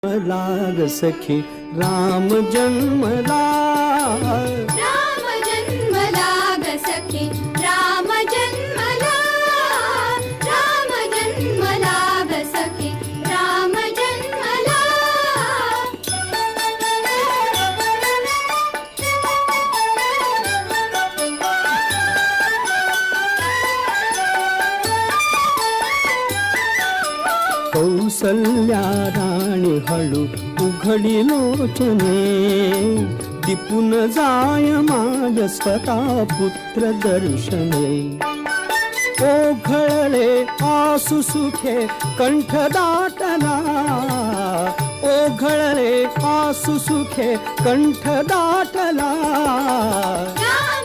लाग सखी राम जन्मला, राम जन्मला ग सखी, राम जन्मला, राम जन्मला ग सखी, राम जन्मला. कौसल्या राणी हळू उघडी लोचने, दिपून जाय माझ स्वतः पुत्र दर्शने. ओघळले आसु सुखे कंठ दाटला, ओघळले आसु सुखे कंठ दाटला. राम